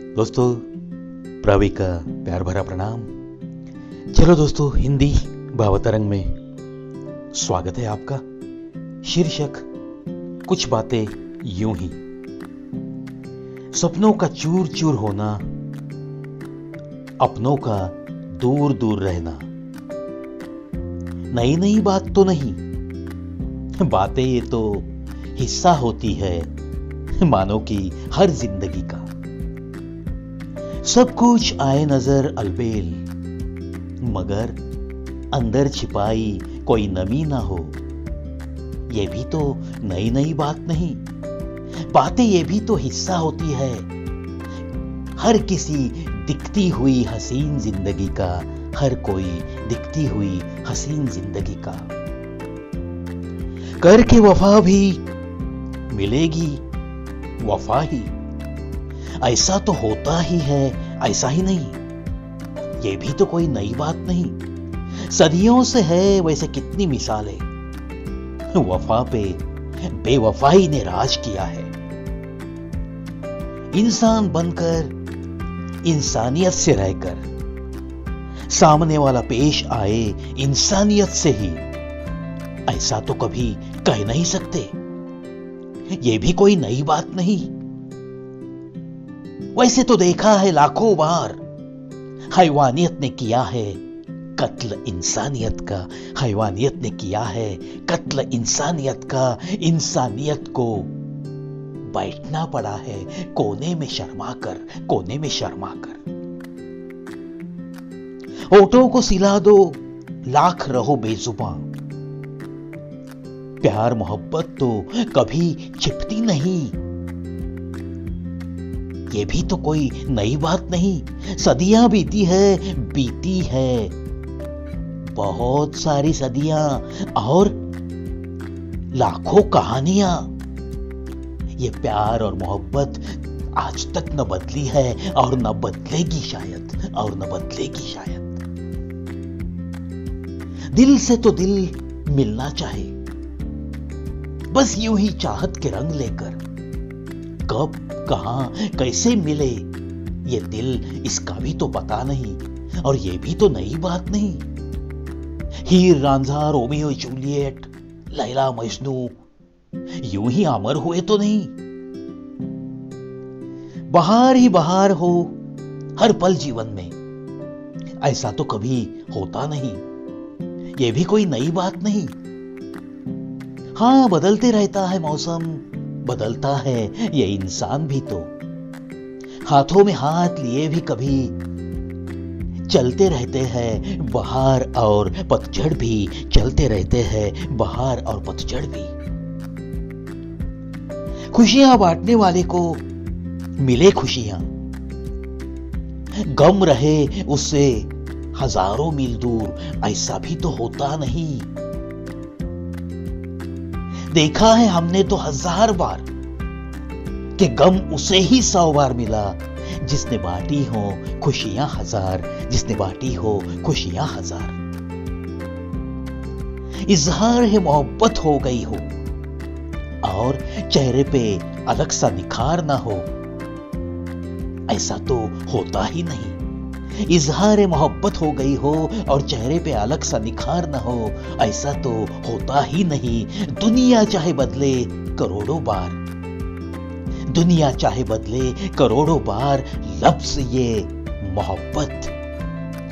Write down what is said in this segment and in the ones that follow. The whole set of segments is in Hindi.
दोस्तों, प्रवी का प्यार भरा प्रणाम। चलो दोस्तों, हिंदी भावतरंग में स्वागत है आपका। शीर्षक कुछ बातें यूं ही। सपनों का चूर चूर होना, अपनों का दूर दूर रहना। नई नई बात तो नहीं, बातें ये तो हिस्सा होती है मानो कि हर जिंदगी का। सब कुछ आए नजर अलबेल, मगर अंदर छिपाई कोई नमी ना हो। ये भी तो नई नई बात नहीं, बातें ये भी तो हिस्सा होती है हर किसी दिखती हुई हसीन जिंदगी का। हर कोई दिखती हुई हसीन जिंदगी का। करके वफा भी मिलेगी वफा ही, ऐसा तो होता ही है, ऐसा ही नहीं। ये भी तो कोई नई बात नहीं, सदियों से है वैसे कितनी मिसालें। वफा पे बेवफाई ने राज किया है। इंसान बनकर इंसानियत से रहकर सामने वाला पेश आए इंसानियत से ही, ऐसा तो कभी कह नहीं सकते। ये भी कोई नई बात नहीं। वैसे तो देखा है लाखों बार, हैवानियत ने किया है कत्ल इंसानियत का। हैवानियत ने किया है कत्ल इंसानियत का। इंसानियत को बैठना पड़ा है कोने में शर्मा कर, कोने में शर्मा कर। होठों को सिला दो, लाख रहो बेजुबान। प्यार मोहब्बत तो कभी छिपती नहीं। ये भी तो कोई नई बात नहीं। सदियां बीती है, बीती है बहुत सारी सदियां और लाखों कहानियां। ये प्यार और मोहब्बत आज तक न बदली है और न बदलेगी शायद, और न बदलेगी शायद। दिल से तो दिल मिलना चाहे, बस यूं ही चाहत के रंग लेकर। कब, कहां, कैसे मिले ये दिल, इसका भी तो पता नहीं। और ये भी तो नई बात नहीं। हीर रांझा, रोमियो जूलियट, लैला मजनू यूं ही अमर हुए तो नहीं। बहार ही बहार हो हर पल जीवन में, ऐसा तो कभी होता नहीं। ये भी कोई नई बात नहीं। हां, बदलते रहता है मौसम, बदलता है ये इंसान भी तो। हाथों में हाथ लिए भी कभी चलते रहते हैं बहार और पतझड़ भी, चलते रहते हैं बहार और पतझड़ भी। खुशियां बांटने वाले को मिले खुशियां, गम रहे उससे हजारों मील दूर, ऐसा भी तो होता नहीं। देखा है हमने तो 1000 बार कि गम उसे ही 100 बार मिला जिसने बांटी हो खुशियां 1000, जिसने बांटी हो खुशियां 1000। इजहार है मोहब्बत हो गई हो और चेहरे पे अलग सा निखार ना हो, ऐसा तो होता ही नहीं। इजहार मोहब्बत हो गई हो और चेहरे पे अलग सा निखार न हो, ऐसा तो होता ही नहीं। दुनिया चाहे बदले करोड़ों बार, दुनिया चाहे बदले करोड़ों बार, लफ्ज ये मोहब्बत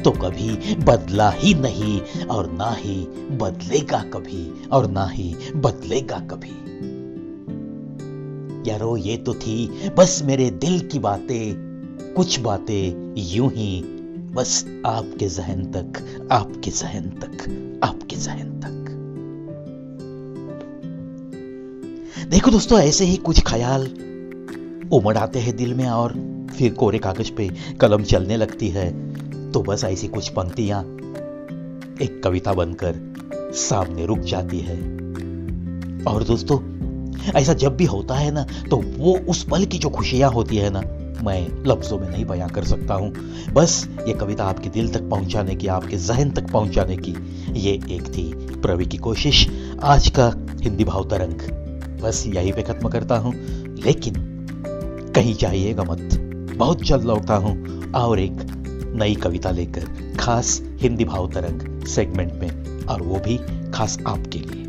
तो कभी बदला ही नहीं और ना ही बदलेगा कभी, और ना ही बदलेगा कभी। यारो, ये तो थी बस मेरे दिल की बातें, कुछ बातें यूं ही, बस आपके जहन तक, आपके जहन तक, आपके जहन तक। देखो दोस्तों, ऐसे ही कुछ ख्याल उमड़ आते हैं दिल में और फिर कोरे कागज पे कलम चलने लगती है, तो बस ऐसी कुछ पंक्तियां एक कविता बनकर सामने रुक जाती है। और दोस्तों, ऐसा जब भी होता है ना, तो वो उस पल की जो खुशियां होती है ना, मैं लफ्जों में नहीं बयां कर सकता हूं। बस ये कविता आपके दिल तक पहुंचाने की, आपके जहन तक पहुंचाने की, ये एक थी प्रवी की कोशिश। आज का हिंदी भावतरंग बस यहीं पे खत्म करता हूं, लेकिन कहीं जाइएगा मत, बहुत जल्द लौटता हूं और एक नई कविता लेकर, खास हिंदी भाव तरंग सेगमेंट में, और वो भी खास आपके लिए।